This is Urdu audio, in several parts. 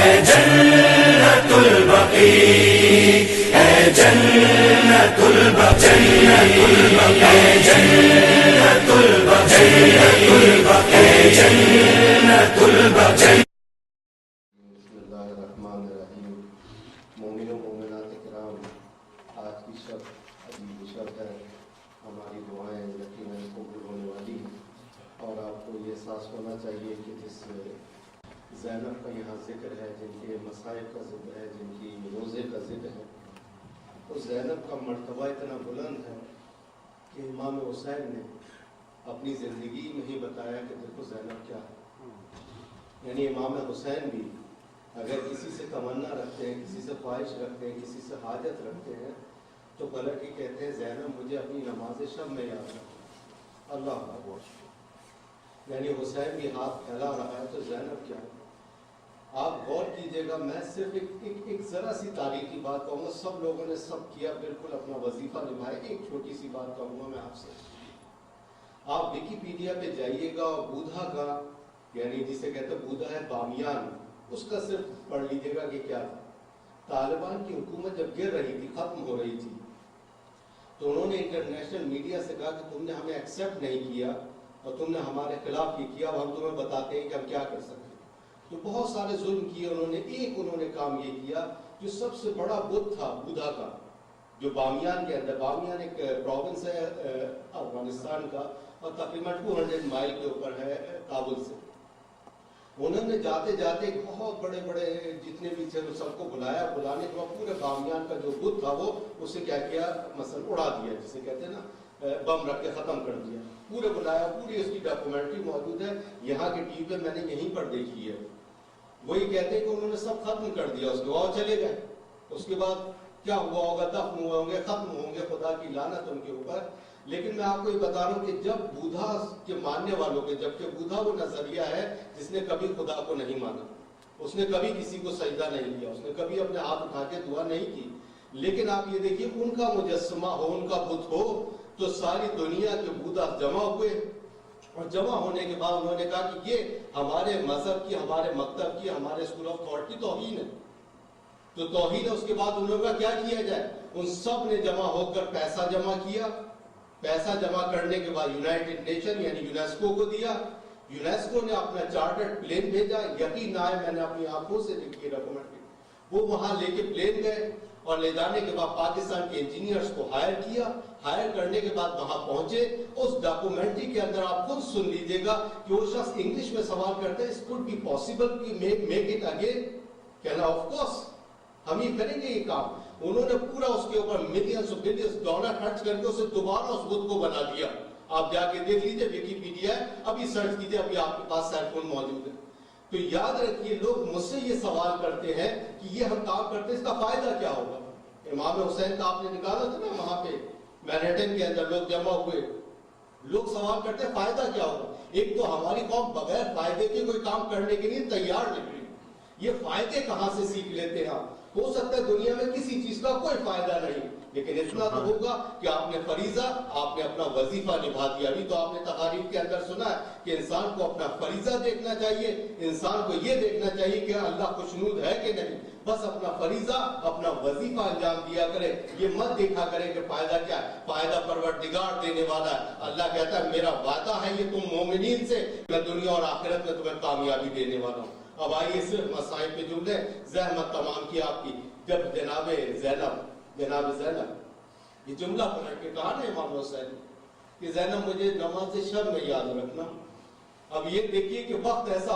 جنت البقیع، اے جنت البقیع، اے جنت البقیع، اے جنت البقیع۔ بسم اللہ الرحمن الرحیم۔ مومن و مومنات کرام، آج کی شب عجیب شب ہے، ہماری دعائیں یقیناً قبول ہونے والی ہیں، اور آپ کو یہ احساس ہونا چاہیے کہ جس زینب کا یہاں ذکر ہے، جن کے مصائب کا ذکر ہے، جن کی روزے کا ذکر ہے، اس زینب کا مرتبہ اتنا بلند ہے کہ امام حسین نے اپنی زندگی میں ہی بتایا کہ دیکھو زینب کیا ہے۔ یعنی امام حسین بھی اگر کسی سے تمنا رکھتے ہیں، کسی سے خواہش رکھتے ہیں، کسی سے حاجت رکھتے ہیں، تو پلٹ کے کہتے ہیں زینب مجھے اپنی نماز شب میں یاد رکھو۔ اللہ اکبر۔ یعنی حسین بھی ہاتھ پھیلا رہا ہے تو زینب کیا ہے؟ آپ غور کیجئے گا، میں صرف ایک ذرا سی تاریخی بات کہوں گا، سب لوگوں نے سب کیا، بالکل اپنا وظیفہ نبھائے، ایک چھوٹی سی بات کہوں گا میں آپ سے۔ آپ ویکیپیڈیا پہ جائیے گا اور بودھا کا، یعنی جسے کہتے ہیں بودھا ہے بامیان، اس کا صرف پڑھ لیجئے گا کہ کیا تھا۔ طالبان کی حکومت جب گر رہی تھی، ختم ہو رہی تھی، تو انہوں نے انٹرنیشنل میڈیا سے کہا کہ تم نے ہمیں ایکسیپٹ نہیں کیا اور تم نے ہمارے خلاف یہ کیا، اب ہم تمہیں بتاتے ہیں کہ ہم کیا کر سکتے ہیں۔ تو بہت سارے ظلم کیے انہوں نے کام یہ کیا، جو سب سے بڑا بت تھا بودھا کا، جو بامیان کے اندر، بامیان ایک پروونس ہے افغانستان کا، اور تقریباً 200 مائل کے اوپر ہے کابل سے۔ انہوں نے جاتے جاتے بہت بڑے بڑے جتنے بھی تھے سب کو بلایا، بلانے کے بعد پورے بامیان کا جو بت تھا وہ اسے کیا کیا، مثلا اڑا دیا، جسے کہتے ہیں نا بم رکھ کے ختم کر دیا، پورے بلایا، پوری اس کی ڈاکومنٹری موجود ہے یہاں کے ٹی وی پہ، میں نے یہیں پر دیکھی ہے۔ وہی کہتے ہیں کہ انہوں نے سب ختم کر دیا، اس کے بعد چلے گئے، اس کے بعد کیا ہوا ہوگا، دفن ہوئے ہوں گے، ختم ہوں گے، خدا کی لعنت ان کے اوپر۔ لیکن میں آپ کو یہ بتا رہا ہوں کہ جب بودھا کے ماننے والوں کے، جبکہ بودھا وہ نظریہ ہے جس نے کبھی خدا کو نہیں مانا، اس نے کبھی کسی کو سجدہ نہیں کیا، اس نے کبھی اپنے ہاتھ اٹھا کے دعا نہیں کی، لیکن آپ یہ دیکھیے ان کا مجسمہ ہو، ان کا بت ہو، تو ساری دنیا کے بودھا جمع ہوئے، اور جمع ہونے کے بعد انہوں نے کہا کہ یہ ہمارے مذہب کی، ہمارے مکتب کی، ہمارے اسکول آف تھاٹ کی توہین ہے۔ تو توہین ہے، اس کے بعد ان لوگوں کا کیا کیا جائے؟ ان سب نے جمع ہو کر پیسہ جمع کیا، پیسہ جمع کرنے کے بعد یونائٹڈ نیشن یعنی یونیسکو کو دیا، یونیسکو نے اپنا چارٹرڈ پلین بھیجا، یقین نہ آئے، میں نے اپنی آنکھوں سے دیکھی ڈاکومنٹری، وہ وہاں لے کے پلین گئے، اور لے جانے کے بعد پاکستان کے انجینئرز کو ہائر کیا، ہائر کرنے کے بعد وہاں پہنچے، اس ڈاکومنٹری کے اندر آپ خود سن لیجئے گا کہ وہ شخص انگلش میں سوال کرتے ہیں، اس could be possible کہ make it again، کہنا آف کورس ہم یہ کریں گے یہ کام۔ انہوں نے پورا اس کے اوپر ملینز اور بلینز ڈالر خرچ کر کے اسے دوبارہ اس بت کو بنا دیا۔ آپ جا کے دیکھ لیجئے، ویکیپیڈیا ہے، ابھی سرچ کیجئے، ابھی آپ کے پاس سیل فون موجود ہے۔ تو یاد رکھیے، لوگ مجھ سے یہ سوال کرتے ہیں کہ یہ ہم کام کرتے ہیں، اس کا فائدہ کیا ہوگا؟ امام حسین کا آپ نے نکالا تھا نا وہاں پہ مینہٹن کے اندر لوگ جمع ہوئے، لوگ سوال کرتے ہیں فائدہ کیا ہوگا؟ ایک تو ہماری قوم بغیر فائدے کے کوئی کام کرنے کے لیے تیار نہیں، یہ فائدے کہاں سے سیکھ لیتے ہیں آپ؟ ہو سکتا ہے دنیا میں کسی چیز کا کوئی فائدہ نہیں، لیکن اتنا تو ہوگا کہ آپ نے فریضہ، آپ نے اپنا وظیفہ نبھا دیا۔ ابھی تو آپ نے تقاریر کے اندر سنا ہے کہ انسان کو اپنا فریضہ دیکھنا چاہیے، انسان کو یہ دیکھنا چاہیے کہ اللہ خوشنود ہے کہ نہیں، بس اپنا فریضہ، اپنا وظیفہ انجام دیا کرے، یہ مت دیکھا کرے کہ فائدہ کیا ہے، فائدہ پروردگار دینے والا ہے۔ اللہ کہتا ہے میرا وعدہ ہے یہ تم مومنین سے، میں دنیا اور آخرت میں تمہیں کامیابی دینے والا ہوں۔ اب آئیے صرف مسائل پہ جملے، زحمت تمام کی آپ کی۔ جب جناب زینب یہ جملہ پڑھ کے کہا نا امام حسین کہ زینب مجھے نماز شب میں یاد رکھنا، اب یہ دیکھیے کہ وقت ایسا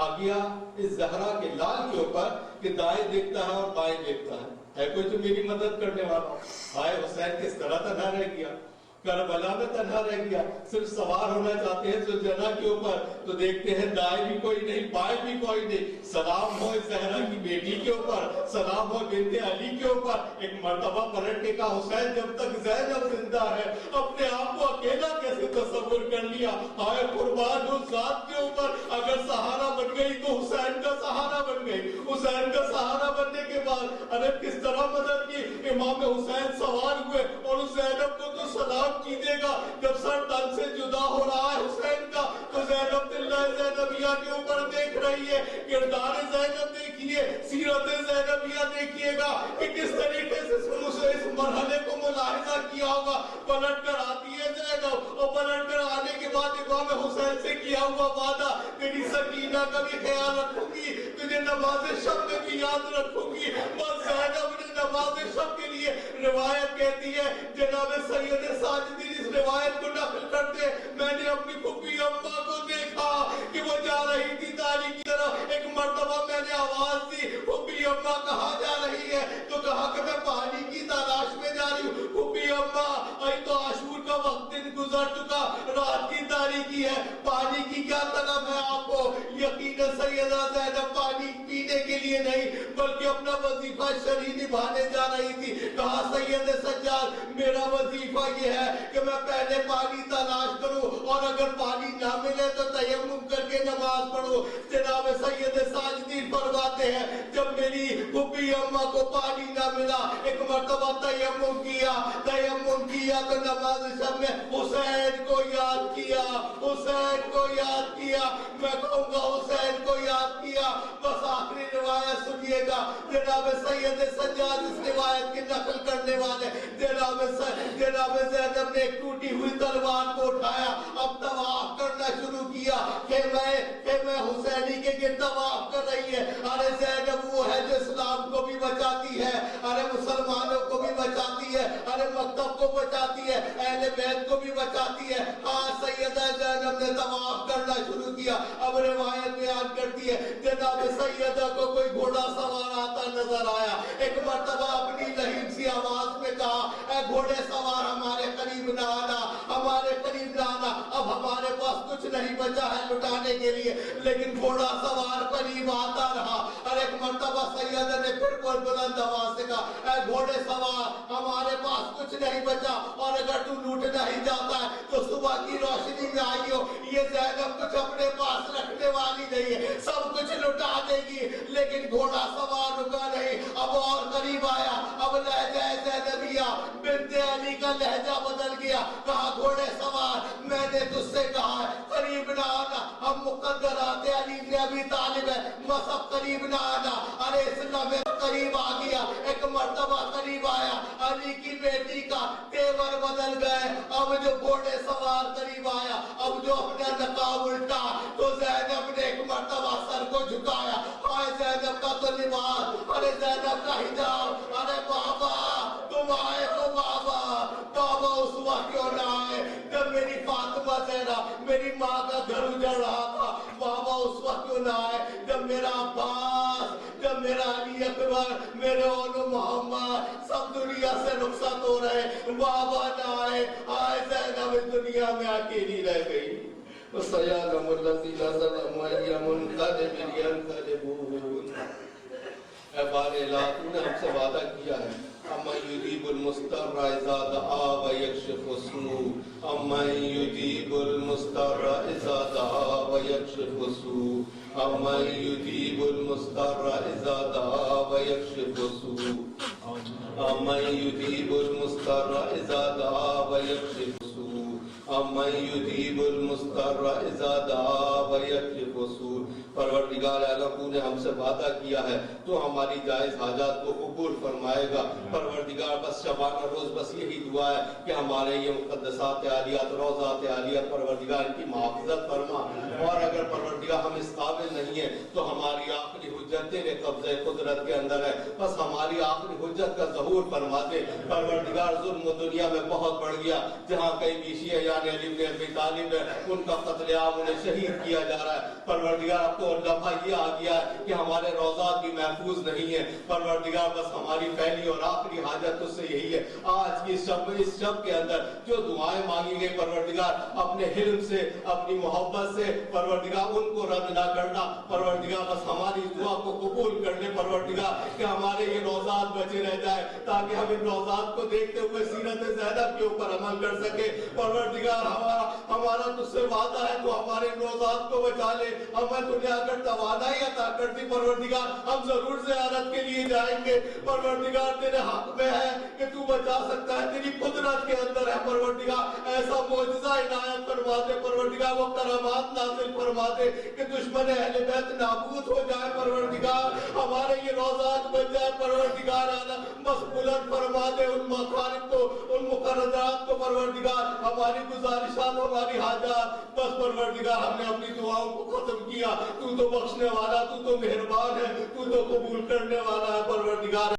آ گیا اس زہرا کے لال کے اوپر کہ دائیں دیکھتا ہے اور بائیں دیکھتا ہے کوئی جو میری مدد کرنے والا؟ آئے حسین کس طرح تنہا رہ گیا، کربلا میں تنہا رہ گیا، صرف سوار ہونا چاہتے ہیں زلجنہ کے اوپر تو دیکھتے ہیں دائیں بھی کوئی نہیں، بائیں بھی کوئی نہیں۔ سلام ہو زہرا کی بیٹی کے اوپر، سلام ہو بنت علی کے اوپر۔ ایک مرتبہ پلٹنے کا حسین جب تک زینب زندہ ہے اپنے آپ کو اکیلا کیسے تصور کر لیا؟ ہائے قربان اس ذات کے اوپر، اگر سہارا بن گئی تو حسین کا سہارا بن گئی، حسین کا سہارا بننے کے بعد ارے کس طرح مدد کی؟ امام حسین سوار ہوئے اور اس زینب کو تو سلام کیجئے گا، جب سر تن سے جدا ہو رہا ہے حسین کا تو زینب دلہ زینبیہ کے اوپر دیکھ رہی ہے، کردار زینب دیکھیے، دیکھیے گا کہ کس طریقے سے اس مرحلے کو ملاحظہ کیا ہوگا. پلٹ کر آتی ہے زینب اور پلٹ کر آنے کے بعد امام حسین سے کیا ہوا وعدہ تیری سکینہ کا بھی خیال رکھوں گی, تجھے نماز شب میں بھی یاد رکھوں گی. بس زینب نے نماز شب کے لیے روایت کہتی ہے, جناب سید ساجدین اس روایت کو نقل کرتے, میں نے اپنی پھپھی اماں کو دیکھا کہ وہ جا رہی تھی داری کی طرف. ایک مرتبہ میں نے آواز دی, پھپھی اماں کہاں جا رہی ہے؟ تو کہا کہ میں پانی کی تلاش میں جا رہی ہوں. پھپھی اماں ابھی تو عاشور کا وقت دن گزر چکا, رات کی تاریکی ہے, پانی کی کیا طلب ہے آپ کو؟ یقیناً سیدہ زینب پانی پینے کے لیے نہیں بلکہ اپنا وظیفہ شرعی نبھانے جا رہی تھی. کہا سید سجاد میرا وظیفہ یہ ہے کہ میں پہلے پانی تلاش کروں اور اگر پانی نہ ملے تو تیمم کر کے نماز پڑھوں. جناب سید ساجدین فرماتے ہیں جب میری پھپھی اماں کو پانی نہ ملا ایک مرتبہ تیمم کیا تو نماز شب میں حسین کو یاد کیا, حسین کو یاد کیا. میں کہوں گا حسین کو یاد کیا. بس آخری روایت سنیے گا, جناب سید سجاد اس روایت کی نقل کرنے والے, جناب زینب نے ایک ٹوٹی ہوئی تلوار کو اٹھایا, اب طواف کرنا شروع کیا کہ میں حسینی کے گرد طواف کر رہی ہے. ارے زینب وہ ہے جو اسلام کو بھی بچاتی ہے, ارے مسلمانوں کو بھی بچاتی ہے, ارے مکتب کو بچاتی ہے, اہل بیت کو بھی بچاتی ہے. ہاں سیدہ زینب نے طواف کرنا شروع کیا. اب روایت بیان کرتی ہے جناب سیدہ کو کوئی گھوڑا سوار آتا نظر آیا. ایک مرتبہ اپنی لہیم سی آواز میں کہا اے گھوڑے سوار ہمارے قریب نہ آنا, ہمارے قریب نہ آنا, اب ہمارے پاس کچھ نہیں بچا ہے لٹانے کے لیے. لیکن گھوڑا سوار قریب آتا رہا اور ایک مرتبہ سیدہ نے پھر بلند آواز سے کہا اے گھوڑے سوار ہمارے پاس کچھ نہیں بچا اور اگر تو لوٹنا ہی جاتا ہے تو صبح کی روشنی میں آئی ہو. یہ زینب کچھ اپنے پاس رکھنے والی نہیں ہے, سب کچھ لٹا دے گی. لیکن گھوڑا سوار رکا نہیں, اب اور قریب آیا. اب لہجہ زینبیہ بنت علی کا لہجہ بدل گیا. کہا گھوڑے سوار میں نے تجھ سے کہا ہے قریب نہ آنا, ہم مقدرات علی بن ابی طالب ہے, مصحف قریب نہ آنا. ارے اسلام قریب آ گیا, ایک مرتبہ قریب آیا. علی کی بیٹی کا تیور بدل گئے. اب جو گھوڑے سوار قریب آیا, اب جو اپنا نقاب الٹا تو زینب نے ایک مرتبہ سر کو جھکایا. ہائے زینب کا تو لباس, ارے زینب کا حجاب. ارے بابا تم آئے ہو بابا اس وقت کیوں نہ آئے جب میری فاطمہ زہرا میری ماں کا گھر اجڑ رہا تھا. بابا اس وقت کیوں نہ آئے جب میرا عباس, جب میرا علی اکبر, میرے اولو محمد سب دنیا سے رخصت ہو رہے. بابا نہ آئے. آئے زینب اس دنیا میں اکیلی رہ گئی. وَسَيَعْلَمُ الَّذِينَ ظَلَمُوا أَيَّ مُنقَلِبٍ يَنقَلِبُونَ. اے بار الہ تو نے ہم سے وعدہ کیا ہے اَمَّن يُجِيبُ الْمُضْطَرَّ إِذَا دَعَاهُ وَيَكْشِفُ السُّوءَ اَمَّن يُجِيبُ الْمُضْطَرَّ إِذَا دَعَاهُ وَيَكْشِفُ السُّوءَ اَمَّن يُجِيبُ الْمُضْطَرَّ إِذَا دَعَاهُ وَيَكْشِفُ السُّوءَ اَمَّن يُجِيبُ الْمُضْطَرَّ إِذَا دَعَاهُ وَيَكْشِفُ السُّوءَ اَمَّن يُجِيبُ الْمُضْطَرَّ إِذَا دَعَاهُ وَيَكْشِفُ السُّوءَ. پروردگار عالم تو نے ہم سے وعدہ کیا ہے تو ہماری جائز حاجات کو قبول فرمائے گا. پروردگار بس شبانہ روز بس یہی دعا ہے کہ ہمارے یہ مقدسات عالیات, روضات عالیات پروردگار ان کی محافظت فرما. اور اگر پروردگار ہم اس قابل نہیں ہیں تو ہماری آخری حجت تیرے قبضہ قدرت کے اندر ہے, بس ہماری آخری حجت کا ظہور فرما دے. پروردگار ظلم و دنیا میں بہت بڑھ گیا, جہاں کئی بیشی ہے یعنی علی بن ابی طالب ہے ان کا قتل عام انہیں شہید کیا جا رہا ہے. پروردگار اب تو لمحہ یہ آ گیا ہے کہ ہمارے روضات بھی محفوظ نہیں ہیں. پروردگار بس ہماری پہلی اور آخری حاجت تجھ سے یہی ہے. آج کی اس شب کے اندر جو دعائیں مانگی گئی پروردگار اپنے حلم سے, اپنی محبت سے پروردگار ان کو رد نہ کرنا. پروردگار بس ہماری دعا کو قبول کر لے پروردگار کہ ہمارے یہ روضات بچے رہ جائے تاکہ ہم ان روضات کو دیکھتے ہوئے سیرت زینب کے اوپر عمل کر سکے. پروردگار ہمارا تجھ سے وعدہ ہے تو ہمارے روضات کو بچا لے. ہمیں دنیا اگر توانائی عطا کر دی پروردگار ہم ضرور زیارت کے لیے جائیں گے. پروردگار تیرے حق میں ہے کہ تو بچا سکتا ہے, تیری قدرت کے اندر ہے. پروردگار ایسا معجزہ عنایت فرما دے پروردگار, وہ کرامات نازل فرما دے کہ دشمن اہل بیت نابود ہو جائے. پروردگار ہمارے یہ روزات بن جائے پروردگار آنا، بس بلند فرما دے ان مخالف کو، ان مقررات کو پروردگار، ہماری گزارشات، ہماری حاجات، بس پروردگار ہم نے اپنی دعاؤں کو ختم کیا، تو بخشنے والا، تو مہربان ہے، تو قبول کرنے والا ہے پروردگار۔